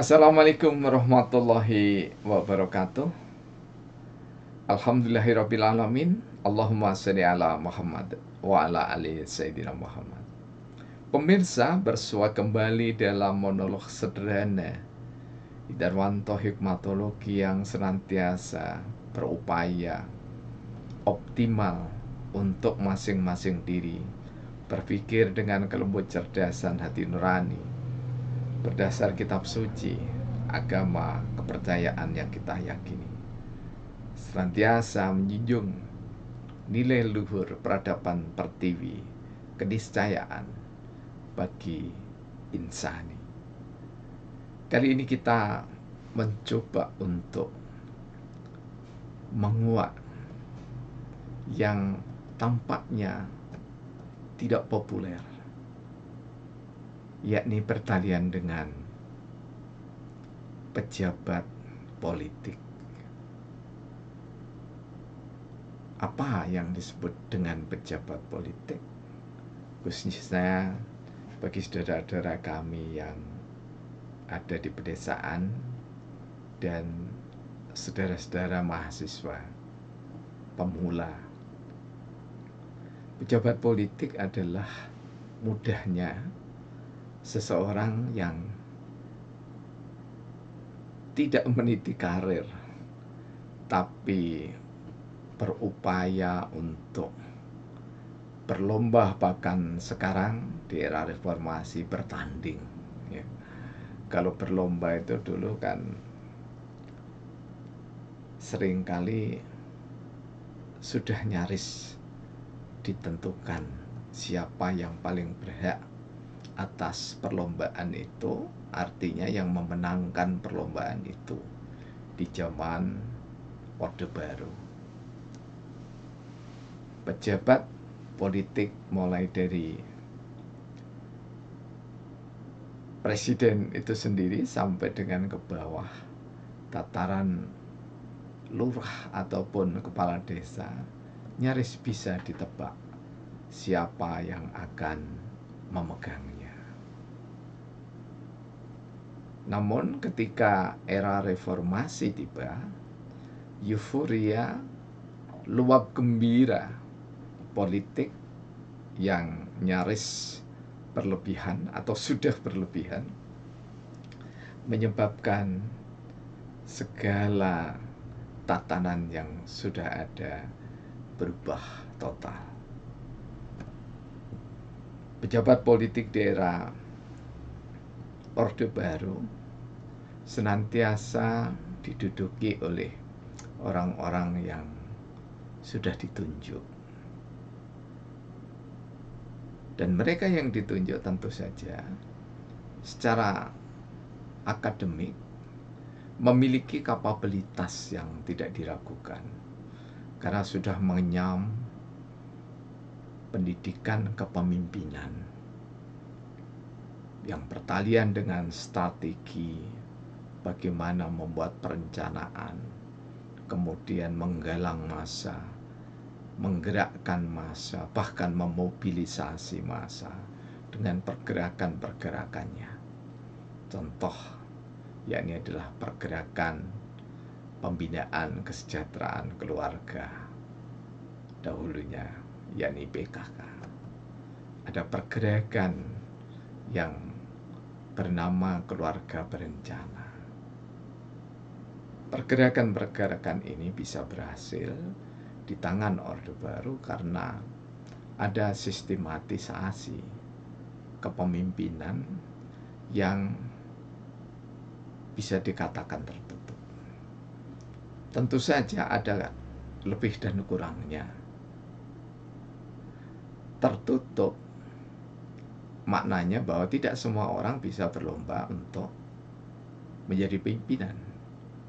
Assalamualaikum warahmatullahi wabarakatuh. Alhamdulillahirrabbilalamin. Allahumma sholli ala Muhammad wa ala ali Sayyidina Muhammad. Pemirsa, bersua kembali dalam monolog sederhana Darwanto Hikmatologi yang senantiasa berupaya optimal untuk masing-masing diri, berpikir dengan kelembut cerdasan hati nurani, berdasar kitab suci, agama, kepercayaan yang kita yakini, senantiasa menjunjung nilai luhur peradaban pertiwi, keniscayaan bagi insani. Kali ini kita mencoba untuk menguak yang tampaknya tidak populer, yakni pertalian dengan pejabat politik. Apa yang disebut dengan pejabat politik? Khususnya bagi saudara-saudara kami yang ada di pedesaan dan saudara-saudara mahasiswa pemula. Pejabat politik adalah mudahnya seseorang yang tidak meniti karir, tapi berupaya untuk berlomba, bahkan sekarang di era reformasi bertanding. Ya. Kalau berlomba itu dulu kan seringkali sudah nyaris ditentukan siapa yang paling berhak atas perlombaan itu, artinya yang memenangkan perlombaan itu di zaman Orde Baru. Pejabat politik mulai dari presiden itu sendiri sampai dengan ke bawah tataran lurah ataupun kepala desa, nyaris bisa ditebak siapa yang akan memegangnya. Namun ketika era reformasi tiba, euforia, luap gembira politik yang nyaris berlebihan atau sudah berlebihan menyebabkan segala tatanan yang sudah ada berubah total. Pejabat politik di era Orde Baru senantiasa diduduki oleh orang-orang yang sudah ditunjuk. Dan mereka yang ditunjuk tentu saja secara akademik memiliki kapabilitas yang tidak diragukan, karena sudah mengenyam pendidikan kepemimpinan yang bertalian dengan strategi bagaimana membuat perencanaan, kemudian menggalang massa, menggerakkan massa, bahkan memobilisasi massa dengan pergerakan-pergerakannya. Contoh yakni adalah pergerakan pembinaan kesejahteraan keluarga dahulunya, yakni PKK. Ada pergerakan yang bernama keluarga berencana. Pergerakan-pergerakan ini bisa berhasil di tangan Orde Baru karena ada sistematisasi kepemimpinan yang bisa dikatakan tertutup. Tentu saja ada lebih dan kurangnya. Tertutup maknanya bahwa tidak semua orang bisa berlomba untuk menjadi pimpinan.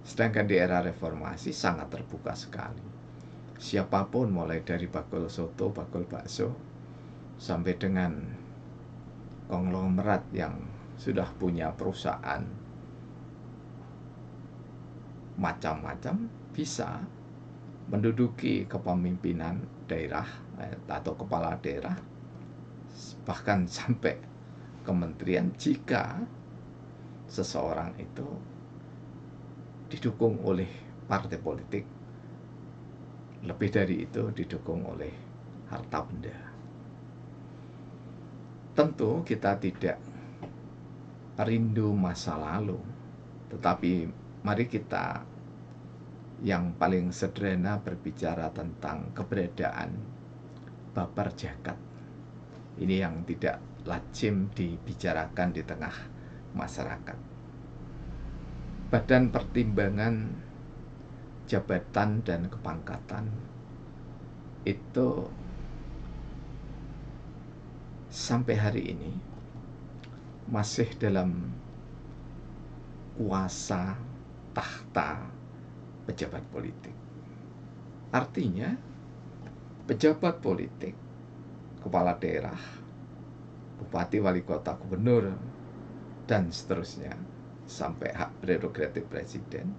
Sedangkan di era reformasi sangat terbuka sekali. Siapapun, mulai dari bakul soto, bakul bakso, sampai dengan konglomerat yang sudah punya perusahaan macam-macam, bisa menduduki kepemimpinan daerah atau kepala daerah, bahkan sampai kementerian, jika seseorang itu didukung oleh partai politik, lebih dari itu didukung oleh harta benda. Tentu kita tidak rindu masa lalu, tetapi mari kita yang paling sederhana berbicara tentang keberadaan babar jagat. Ini yang tidak lazim dibicarakan di tengah masyarakat. Badan Pertimbangan Jabatan dan Kepangkatan itu sampai hari ini masih dalam kuasa tahta pejabat politik. Artinya pejabat politik, kepala daerah, bupati, wali kota, gubernur, dan seterusnya sampai hak prerogatif presiden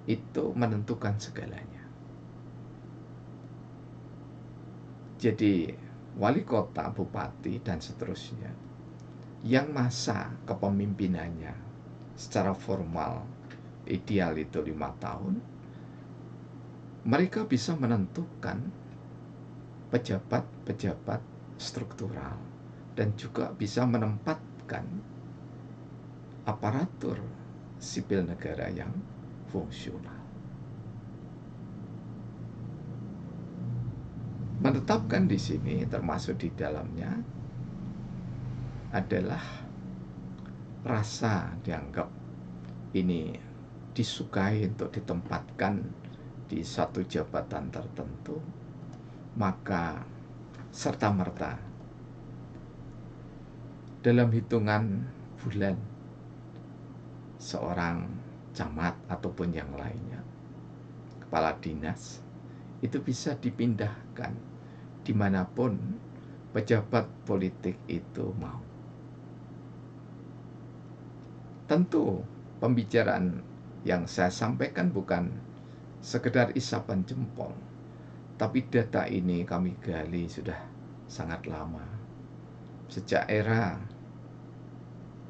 itu menentukan segalanya. Jadi wali kota, bupati, dan seterusnya yang masa kepemimpinannya secara formal ideal itu 5 tahun, mereka bisa menentukan pejabat-pejabat struktural dan juga bisa menempatkan aparatur sipil negara yang fungsional. Menetapkan di sini termasuk di dalamnya adalah rasa dianggap ini disukai untuk ditempatkan di satu jabatan tertentu, maka serta-merta dalam hitungan bulan seorang camat ataupun yang lainnya, kepala dinas, itu bisa dipindahkan dimanapun pejabat politik itu mau. Tentu pembicaraan yang saya sampaikan bukan sekedar isapan jempol, tapi data ini kami gali sudah sangat lama, sejak era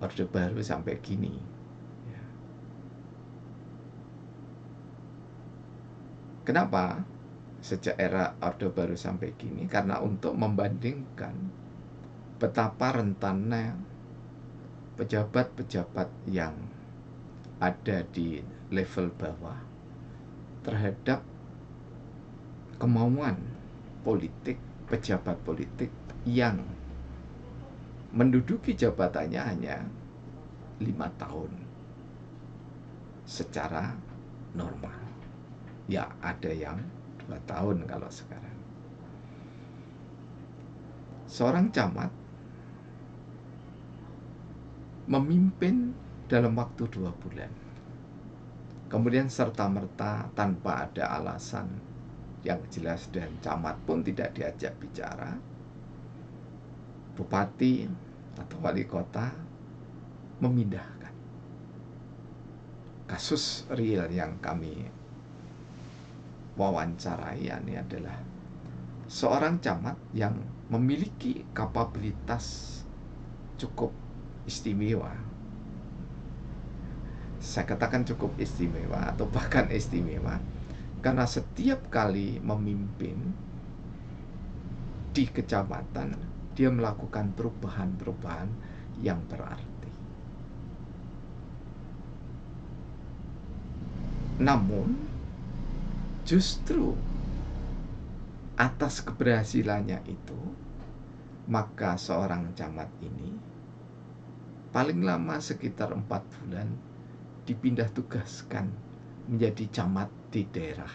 Orde Baru sampai kini. Kenapa sejak era Orde Baru sampai kini? Karena untuk membandingkan betapa rentannya pejabat-pejabat yang ada di level bawah terhadap kemauan politik pejabat politik yang menduduki jabatannya hanya 5 tahun secara normal. Ya, ada yang 2 tahun kalau sekarang. Seorang camat memimpin dalam waktu 2 bulan. Kemudian serta-merta tanpa ada alasan yang jelas, dan camat pun tidak diajak bicara, bupati atau wali kota memindahkan. Kasus real yang kami wawancarai ini adalah seorang camat yang memiliki kapabilitas cukup istimewa. Saya katakan cukup istimewa atau bahkan istimewa karena setiap kali memimpin di kecamatan dia melakukan perubahan-perubahan yang berarti. Namun justru atas keberhasilannya itu, maka seorang camat ini paling lama sekitar 4 bulan dipindah tugaskan menjadi camat di daerah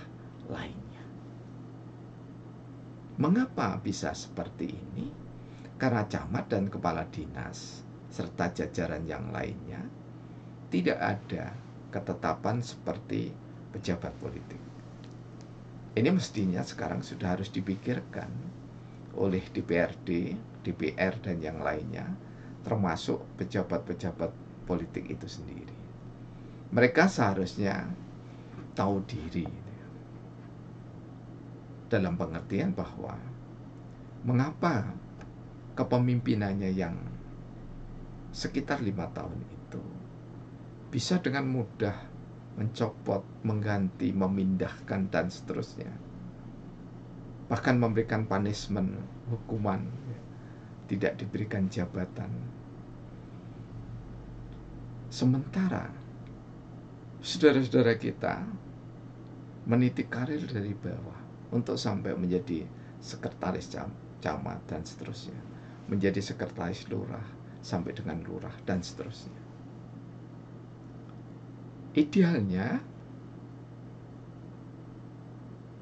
lainnya. Mengapa bisa seperti ini? Karena camat dan kepala dinas serta jajaran yang lainnya tidak ada ketetapan seperti pejabat politik. Ini mestinya sekarang sudah harus dipikirkan oleh DPRD, DPR, dan yang lainnya, termasuk pejabat-pejabat politik itu sendiri. Mereka seharusnya tahu diri dalam pengertian bahwa mengapa kepemimpinannya yang sekitar 5 tahun itu bisa dengan mudah mencopot, mengganti, memindahkan, dan seterusnya. Bahkan memberikan punishment, hukuman, tidak diberikan jabatan. Sementara saudara-saudara kita meniti karir dari bawah untuk sampai menjadi sekretaris camat dan seterusnya, menjadi sekretaris lurah sampai dengan lurah dan seterusnya. Idealnya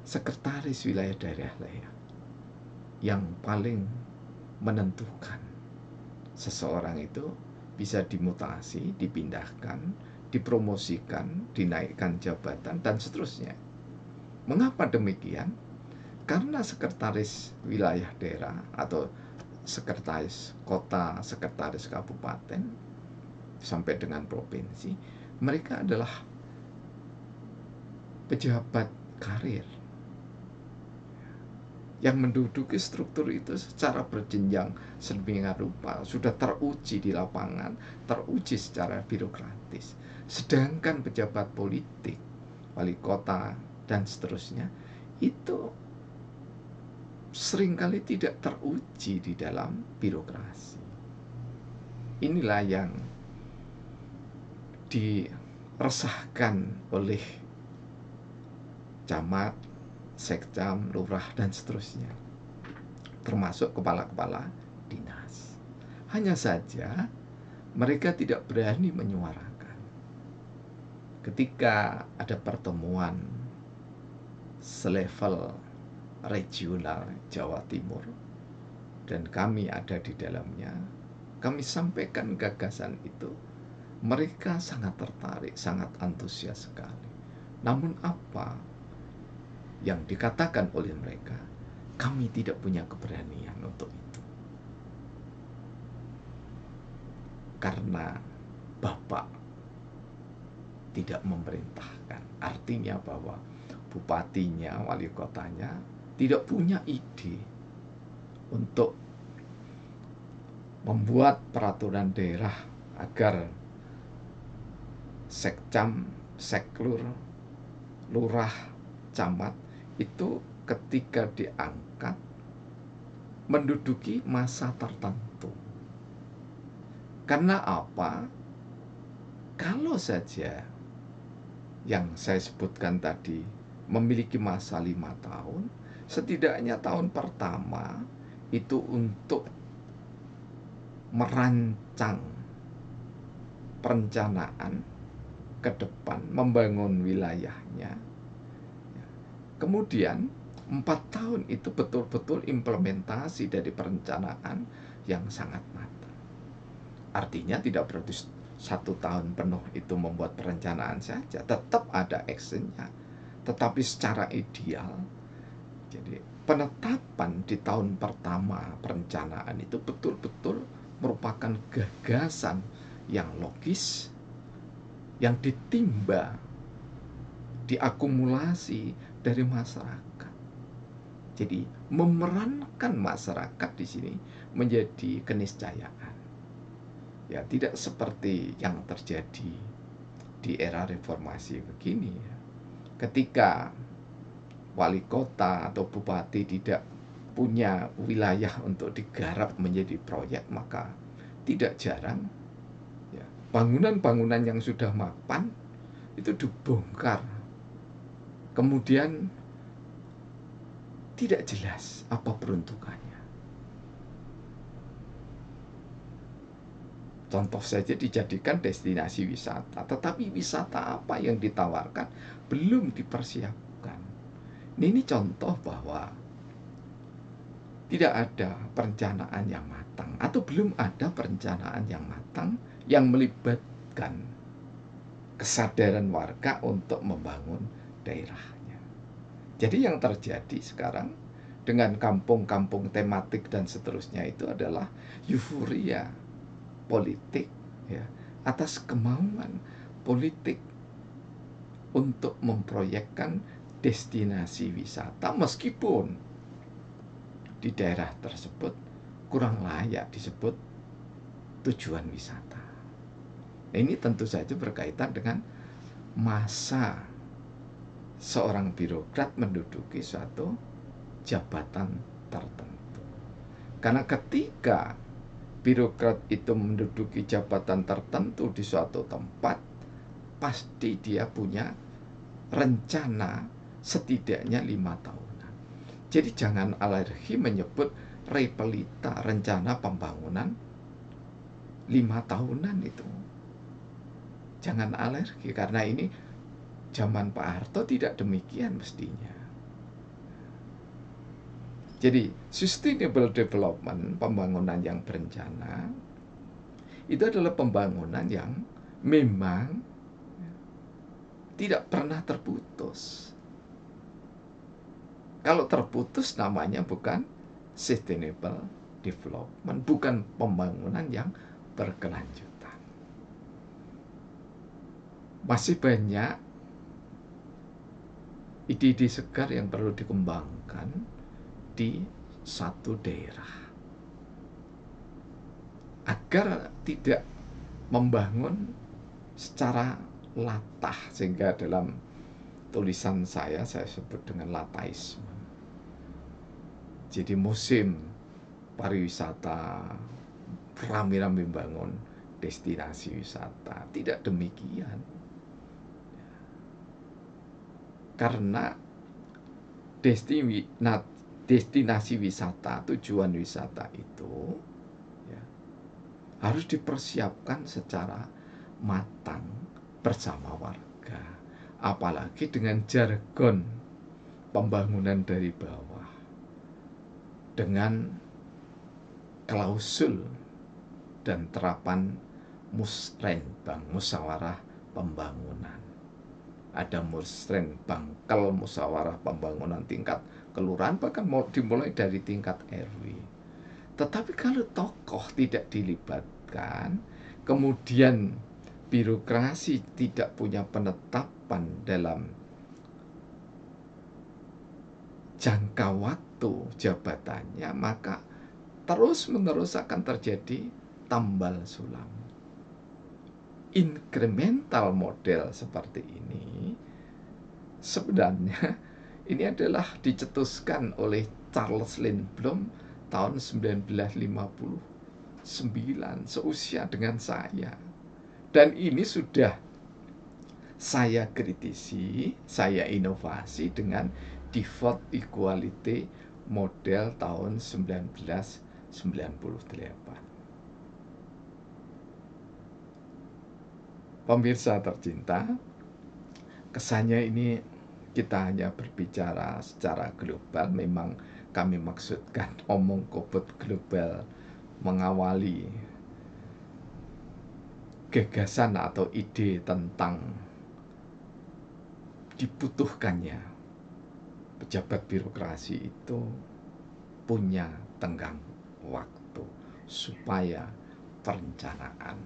sekretaris wilayah daerah lah yang paling menentukan seseorang itu bisa dimutasi, dipindahkan, dipromosikan, dinaikkan jabatan, dan seterusnya. Mengapa demikian? Karena sekretaris wilayah daerah atau sekretaris kota, sekretaris kabupaten, sampai dengan provinsi, mereka adalah pejabat karir yang menduduki struktur itu secara berjenjang sedemikian rupa, sudah teruji di lapangan, teruji secara birokratis. Sedangkan pejabat politik, wali kota dan seterusnya, itu seringkali tidak teruji di dalam birokrasi. Inilah yang diresahkan oleh camat, sekcam, lurah, dan seterusnya, termasuk kepala-kepala dinas. Hanya saja mereka tidak berani menyuarakan. Ketika ada pertemuan selevel regional Jawa Timur dan kami ada di dalamnya, kami sampaikan gagasan itu, mereka sangat tertarik, sangat antusias sekali. Namun apa yang dikatakan oleh mereka, kami tidak punya keberanian untuk itu. Karena Bapak tidak memerintahkan. Artinya bahwa bupatinya, wali kotanya tidak punya ide untuk membuat peraturan daerah agar sekcam, seklur, lurah, camat itu ketika diangkat menduduki masa tertentu. Karena apa? Kalau saja yang saya sebutkan tadi memiliki masa 5 tahun, setidaknya tahun pertama itu untuk merancang perencanaan ke depan, membangun wilayahnya. Kemudian 4 tahun itu betul-betul implementasi dari perencanaan yang sangat matang. Artinya tidak berarti 1 tahun penuh itu membuat perencanaan saja, tetap ada actionnya, tetapi secara ideal. Jadi penetapan di tahun pertama perencanaan itu betul-betul merupakan gagasan yang logis, yang ditimba, diakumulasi dari masyarakat. Jadi memerankan masyarakat di sini menjadi keniscayaan. Ya, tidak seperti yang terjadi di era reformasi begini. Ketika wali kota atau bupati tidak punya wilayah untuk digarap menjadi proyek, maka tidak jarang ya, bangunan-bangunan yang sudah mapan itu dibongkar. Kemudian tidak jelas apa peruntukannya. Contoh saja dijadikan destinasi wisata, tetapi wisata apa yang ditawarkan belum dipersiapkan. Ini contoh bahwa tidak ada perencanaan yang matang, atau belum ada perencanaan yang matang yang melibatkan kesadaran warga untuk membangun daerahnya. Jadi yang terjadi sekarang dengan kampung-kampung tematik dan seterusnya itu adalah euforia politik ya, atas kemauan politik untuk memproyekkan destinasi wisata, meskipun di daerah tersebut kurang layak disebut tujuan wisata. Ini tentu saja berkaitan dengan masa seorang birokrat menduduki suatu jabatan tertentu. Karena ketika birokrat itu menduduki jabatan tertentu di suatu tempat, pasti dia punya rencana setidaknya 5 tahunan. Jadi jangan alergi menyebut repelita, rencana pembangunan 5 tahunan itu. Jangan alergi, karena ini zaman Pak Harto tidak demikian mestinya. Jadi sustainable development, pembangunan yang berencana, itu adalah pembangunan yang memang tidak pernah terputus. Kalau terputus namanya bukan sustainable development, bukan pembangunan yang berkelanjutan. Masih banyak ide-ide segar yang perlu dikembangkan di satu daerah agar tidak membangun secara latah, sehingga dalam tulisan saya sebut dengan lataisme. Jadi musim pariwisata rame-rame membangun destinasi wisata, tidak demikian. Karena destinasi wisata, tujuan wisata itu ya, harus dipersiapkan secara matang bersama warga, apalagi dengan jargon pembangunan dari bawah, dengan klausul dan terapan musrenbang, musyawarah pembangunan. Ada musrenbang, kalau musyawarah pembangunan tingkat kelurahan, bahkan mau dimulai dari tingkat RW. Tetapi kalau tokoh tidak dilibatkan, kemudian birokrasi tidak punya penetapan dalam jangka waktu jabatannya, maka terus-menerus akan terjadi tambal sulam. Incremental model seperti ini sebenarnya ini adalah dicetuskan oleh Charles Lindblom tahun 1959, seusia dengan saya. Dan ini sudah saya kritisi, saya inovasi dengan default equality model tahun 1998. Pemirsa tercinta, kesannya ini kita hanya berbicara secara global. Memang kami maksudkan omong kobot global mengawali gagasan atau ide tentang dibutuhkannya pejabat birokrasi itu punya tenggang waktu supaya perencanaan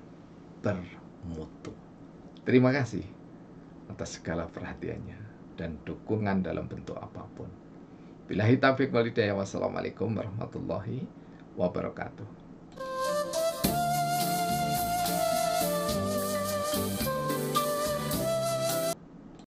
bermutu. Terima kasih atas segala perhatiannya dan dukungan dalam bentuk apapun. Billahi taufiq wal hidayah. Wassalamualaikum warahmatullahi wabarakatuh.